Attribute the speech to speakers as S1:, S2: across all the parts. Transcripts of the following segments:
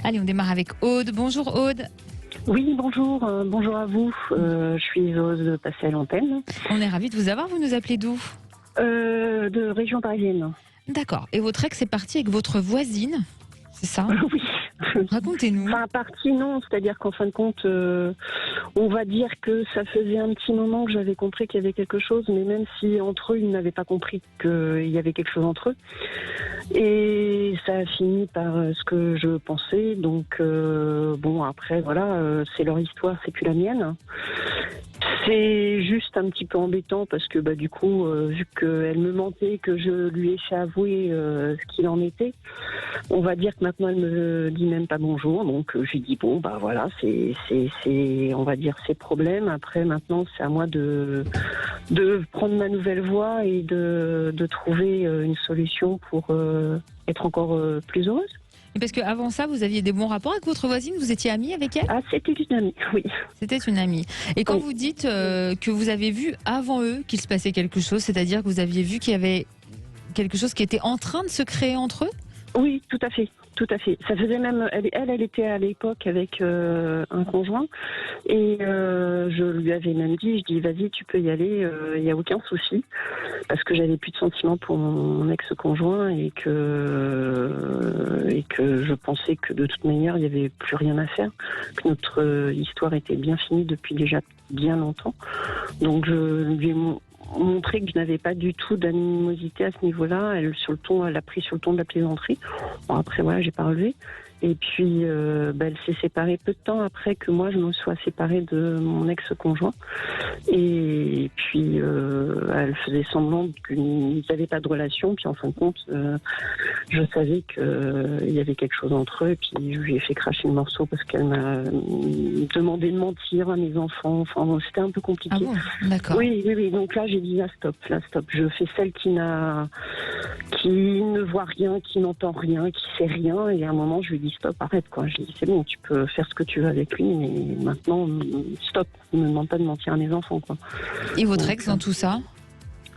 S1: Allez, on démarre avec Aude. Bonjour Aude.
S2: Oui, bonjour. Bonjour à vous. Je suis heureuse de passer à l'antenne.
S1: On est ravis de vous avoir. Vous nous appelez d'où ?
S2: De région parisienne.
S1: D'accord. Et votre ex est parti avec votre voisine, c'est ça ?
S2: Oui.
S1: Racontez-nous.
S2: Enfin, partie non, c'est-à-dire qu'en fin de compte, on va dire que ça faisait un petit moment que j'avais compris qu'il y avait quelque chose, mais même si entre eux, ils n'avaient pas compris qu'il y avait quelque chose entre eux. Et ça a fini par ce que je pensais. Donc, bon, après, voilà, c'est leur histoire, c'est plus la mienne. C'est juste un petit peu embêtant parce que du coup, vu qu'elle me mentait, que je lui ai fait avouer ce qu'il en était, on va dire que maintenant elle me dit même pas bonjour. Donc j'ai dit bon voilà, c'est on va dire ses problèmes. Après maintenant c'est à moi de prendre ma nouvelle voie et de trouver une solution pour être encore plus heureuse.
S1: Et parce qu'avant ça, vous aviez des bons rapports avec votre voisine ? Vous étiez amie avec elle ?
S2: Ah, c'était une amie, oui.
S1: C'était une amie. Et quand vous dites que vous avez vu avant eux qu'il se passait quelque chose, c'est-à-dire que vous aviez vu qu'il y avait quelque chose qui était en train de se créer entre eux ?
S2: Oui, tout à fait. Tout à fait. Ça faisait même. Elle était à l'époque avec un conjoint et je lui avais même dit, je dis vas-y, tu peux y aller, il n'y a aucun souci, parce que j'avais plus de sentiments pour mon ex-conjoint et que je pensais que de toute manière il n'y avait plus rien à faire, que notre histoire était bien finie depuis déjà bien longtemps. Donc je lui ai montrer que je n'avais pas du tout d'animosité à ce niveau-là. Elle a pris sur le ton de la plaisanterie. Bon, après, voilà, j'ai pas relevé. Et puis, elle s'est séparée peu de temps après que moi, je me sois séparée de mon ex-conjoint. Et puis, elle faisait semblant qu'ils n'avaient pas de relation. Puis, en fin de compte, je savais qu'il y avait quelque chose entre eux. Et puis, je lui ai fait cracher le morceau parce qu'elle m'a demandé de mentir à mes enfants. Enfin, bon, c'était un peu compliqué.
S1: Ah bon ? D'accord.
S2: Oui. Donc là, j'ai dit, là, stop. Je fais celle qui ne voit rien, qui n'entend rien, qui sait rien. Et à un moment, je lui ai dit, stop, arrête, quoi. J'ai dit, c'est bon, tu peux faire ce que tu veux avec lui, mais maintenant, stop. Ne me demande pas de mentir à mes enfants, quoi.
S1: Et votre ex dans tout ça ?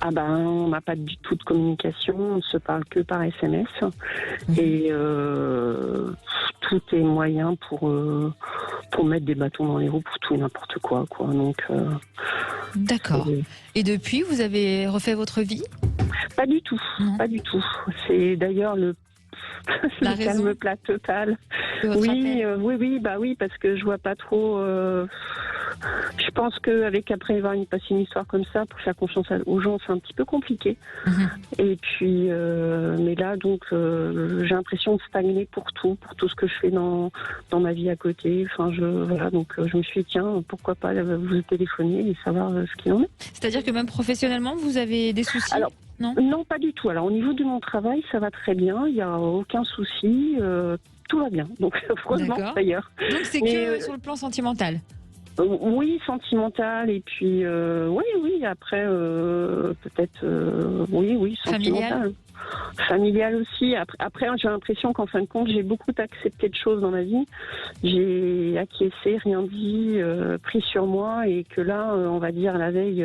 S2: On n'a pas du tout de communication, on ne se parle que par SMS. Et tout est moyen pour mettre des bâtons dans les roues pour tout et n'importe quoi. Donc,
S1: d'accord. Et depuis, vous avez refait votre vie ?
S2: Pas du tout, pas du tout. C'est d'ailleurs le calme plat total. Oui, parce que je vois pas trop. Je pense qu'avec après avoir passé une histoire comme ça, pour faire confiance aux gens, c'est un petit peu compliqué. Et puis, mais là, donc, j'ai l'impression de stagner pour tout ce que je fais dans ma vie à côté. Enfin, donc, je me suis dit, tiens, pourquoi pas vous téléphoner et savoir ce qu'il en est.
S1: C'est-à-dire que même professionnellement, vous avez des soucis ?
S2: Alors, non, pas du tout. Alors, au niveau de mon travail, ça va très bien. Il n'y a aucun souci. Tout va bien. Donc, heureusement, d'ailleurs.
S1: Donc, c'est que sur le plan sentimental ?
S2: Oui, sentimental. Et puis, oui. Après, peut-être, oui, sentimental. Familial aussi. Après, j'ai l'impression qu'en fin de compte, j'ai beaucoup accepté de choses dans ma vie. J'ai acquiescé, rien dit, pris sur moi, et que là, on va dire, la veille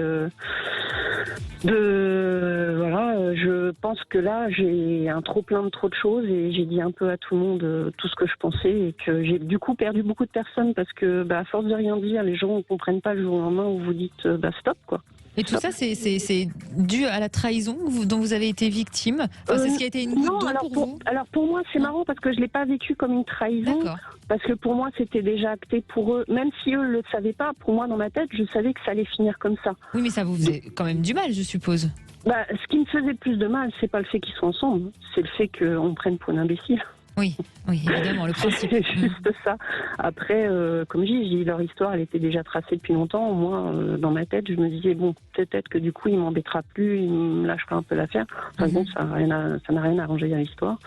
S2: je pense que là, j'ai un trop-plein de trop de choses, et j'ai dit un peu à tout le monde tout ce que je pensais, et que j'ai du coup perdu beaucoup de personnes parce que, à force de rien dire, les gens ne comprennent pas le jour au lendemain où vous dites stop, quoi.
S1: Et tout ça, c'est dû à la trahison dont vous avez été victime. Enfin, c'est ce qui a été une goutte d'eau pour vous.
S2: Alors pour moi, c'est marrant parce que je l'ai pas vécu comme une trahison.
S1: D'accord.
S2: Parce que pour moi, c'était déjà acté pour eux. Même si eux le savaient pas, pour moi, dans ma tête, je savais que ça allait finir comme ça.
S1: Oui, mais ça vous faisait quand même du mal, je suppose.
S2: Ce qui me faisait plus de mal, c'est pas le fait qu'ils soient ensemble, c'est le fait qu'on me prenne pour un imbécile.
S1: Oui, évidemment, le principe.
S2: C'est juste ça. Après, comme je dis, leur histoire, elle était déjà tracée depuis longtemps. Moi, dans ma tête, je me disais, bon, peut-être que du coup, il m'embêtera plus, il me lâchera un peu l'affaire. Enfin bon, ça n'a rien arrangé à l'histoire.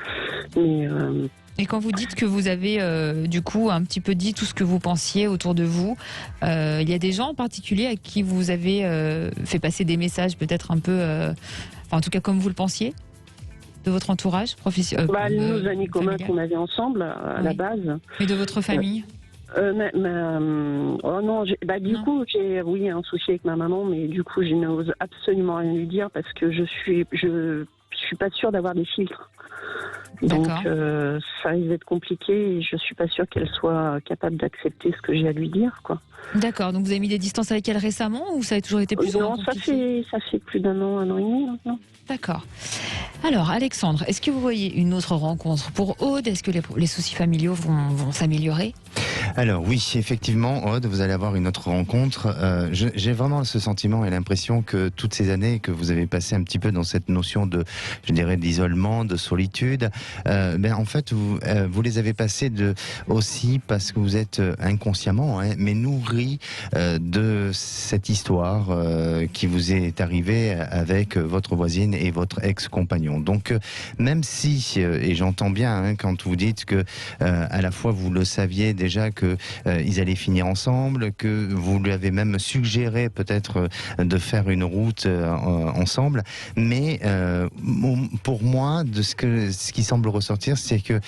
S2: Mais...
S1: Et quand vous dites que vous avez du coup un petit peu dit tout ce que vous pensiez autour de vous, il y a des gens en particulier à qui vous avez fait passer des messages peut-être un peu, en tout cas comme vous le pensiez, de votre entourage professionnel,
S2: nos amis communs qu'on avait ensemble à la base.
S1: Mais de votre famille
S2: du coup, j'ai un souci avec ma maman, mais du coup, je n'ose absolument rien lui dire parce que je suis pas sûre d'avoir des filtres. Donc
S1: D'accord.
S2: ça risque d'être compliqué et je suis pas sûre qu'elle soit capable d'accepter ce que j'ai à lui dire, quoi.
S1: D'accord, donc vous avez mis des distances avec elle récemment ou ça a toujours été plus ou moins
S2: Non,
S1: compliqué?
S2: ça fait plus d'un an et demi maintenant.
S1: D'accord. Alors, Alexandre, est-ce que vous voyez une autre rencontre pour Aude? Est-ce que les soucis familiaux vont s'améliorer?
S3: Alors oui, effectivement, Aude, vous allez avoir une autre rencontre. J'ai vraiment ce sentiment et l'impression que toutes ces années que vous avez passé un petit peu dans cette notion de, je dirais, d'isolement, de solitude, en fait, vous les avez passées aussi parce que vous êtes inconsciemment, hein, mais nourri de cette histoire qui vous est arrivée avec votre voisine et votre ex-compagnon. Donc, même si, et j'entends bien hein, quand vous dites que à la fois vous le saviez déjà que ils allaient finir ensemble, que vous lui avez même suggéré peut-être de faire une route ensemble, mais pour moi, de ce qui semble ressortir, c'est que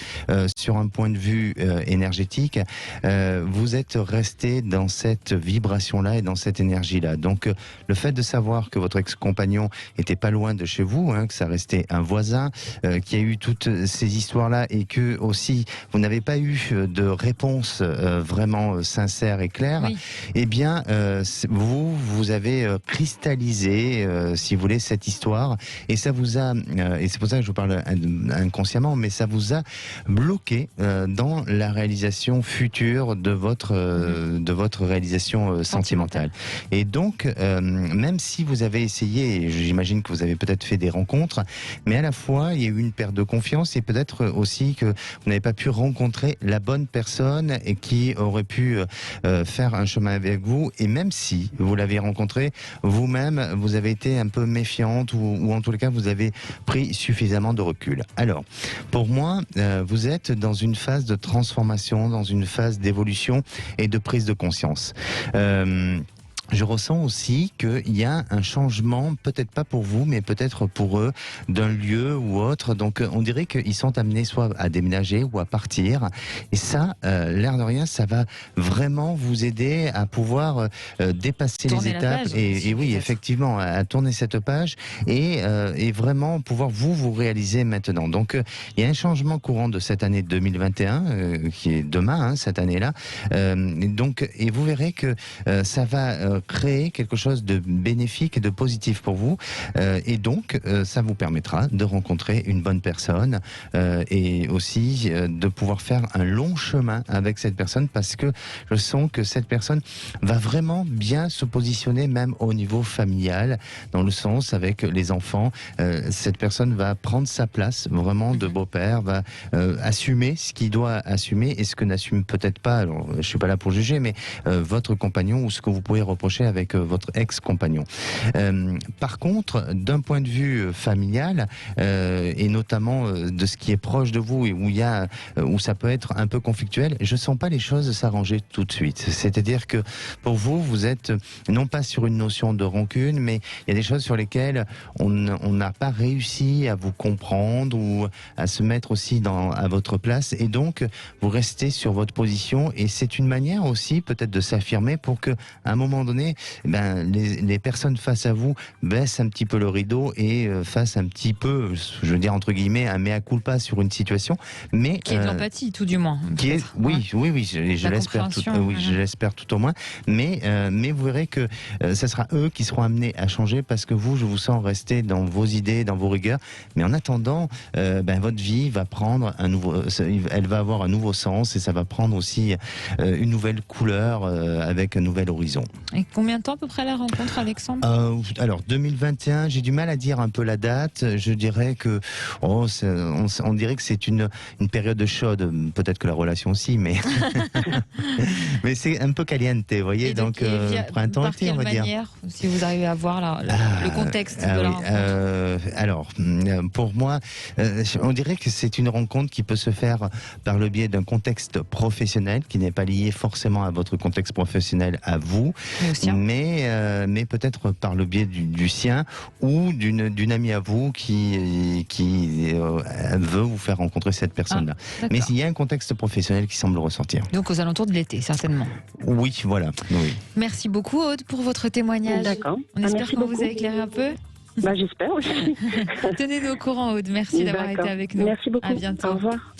S3: sur un point de vue énergétique, vous êtes resté dans cette vibration-là et dans cette énergie-là. Donc, le fait de savoir que votre ex-compagnon était pas loin de chez vous, hein, que ça restait un voisin, qu'il y a eu toutes ces histoires-là et que aussi vous n'avez pas eu de réponse vraiment sincère et claire,
S1: Oui.
S3: eh bien, vous avez cristallisé, si vous voulez, cette histoire et ça vous a, et c'est pour ça que je vous parle inconsciemment, mais ça vous a bloqué dans la réalisation future de votre réalisation sentimentale. Et donc, même si vous avez essayé, et j'imagine que vous avez peut-être fait des rencontres, mais à la fois, il y a eu une perte de confiance et peut-être aussi que vous n'avez pas pu rencontrer la bonne personne et qui aurait pu faire un chemin avec vous. Et même si vous l'avez rencontré, vous-même, vous avez été un peu méfiante ou en tout cas, vous avez pris suffisamment de recul. Alors, pour moi, vous êtes dans une phase de transformation, dans une phase d'évolution et de prise de conscience. Je ressens aussi qu'il y a un changement, peut-être pas pour vous, mais peut-être pour eux, d'un lieu ou autre. Donc, on dirait qu'ils sont amenés soit à déménager ou à partir. Et ça, l'air de rien, ça va vraiment vous aider à pouvoir dépasser
S1: Tourner
S3: les
S1: la
S3: étapes.
S1: page
S3: Et
S1: aussi,
S3: oui,
S1: peut-être.
S3: effectivement, à tourner cette page et vraiment pouvoir vous réaliser maintenant. Donc, il y a un changement courant de cette année 2021, qui est demain, hein, cette année-là. Et vous verrez que ça va créer quelque chose de bénéfique et de positif pour vous. Et donc, ça vous permettra de rencontrer une bonne personne et aussi de pouvoir faire un long chemin avec cette personne parce que je sens que cette personne va vraiment bien se positionner même au niveau familial, dans le sens avec les enfants. Cette personne va prendre sa place vraiment de beau-père, va assumer ce qu'il doit assumer et ce que n'assume peut-être pas. Alors, je suis pas là pour juger, mais votre compagnon ou ce que vous pouvez reprocher avec votre ex-compagnon. Par contre, d'un point de vue familial et notamment de ce qui est proche de vous et où ça peut être un peu conflictuel, je sens pas les choses s'arranger tout de suite. C'est-à-dire que pour vous, vous êtes non pas sur une notion de rancune, mais il y a des choses sur lesquelles on n'a pas réussi à vous comprendre ou à se mettre aussi à votre place et donc vous restez sur votre position et c'est une manière aussi peut-être de s'affirmer pour que à un moment donné les personnes face à vous baissent un petit peu le rideau et fassent un petit peu, je veux dire entre guillemets, un mea culpa sur une situation, mais
S1: Qui est de l'empathie, tout du moins.
S3: qui est,
S1: peut-être.
S3: oui, je
S1: La
S3: l'espère
S1: compréhension,
S3: je l'espère tout au moins, mais vous verrez que ça sera eux qui seront amenés à changer parce que vous, je vous sens rester dans vos idées, dans vos rigueurs, mais en attendant, votre vie va prendre elle va avoir un nouveau sens et ça va prendre aussi une nouvelle couleur avec un nouvel horizon.
S1: Et combien de temps à peu près la rencontre, Alexandre?
S3: Alors 2021, j'ai du mal à dire un peu la date. Je dirais que on dirait que c'est une période chaude. Peut-être que la relation aussi, mais mais c'est un peu caliente, vous voyez.
S1: Et
S3: Donc printemps
S1: par
S3: été,
S1: quelle
S3: on va dire.
S1: manière, si vous arrivez à voir le contexte de la rencontre?
S3: Alors, pour moi, on dirait que c'est une rencontre qui peut se faire par le biais d'un contexte professionnel qui n'est pas lié forcément à votre contexte professionnel à vous, mais peut-être par le biais du sien ou d'une amie à vous qui veut vous faire rencontrer cette personne-là. Mais il y a un contexte professionnel qui semble ressortir.
S1: Donc aux alentours de l'été, certainement.
S3: Oui, voilà. Oui.
S1: Merci beaucoup, Aude, pour votre témoignage.
S2: D'accord.
S1: On espère
S2: merci
S1: qu'on vous
S2: beaucoup.
S1: a éclairé un peu.
S2: Bah, j'espère aussi.
S1: Tenez-nous au courant, Aude. Merci d'avoir été
S2: D'accord.
S1: avec nous.
S2: Merci beaucoup.
S1: À bientôt.
S2: Au revoir.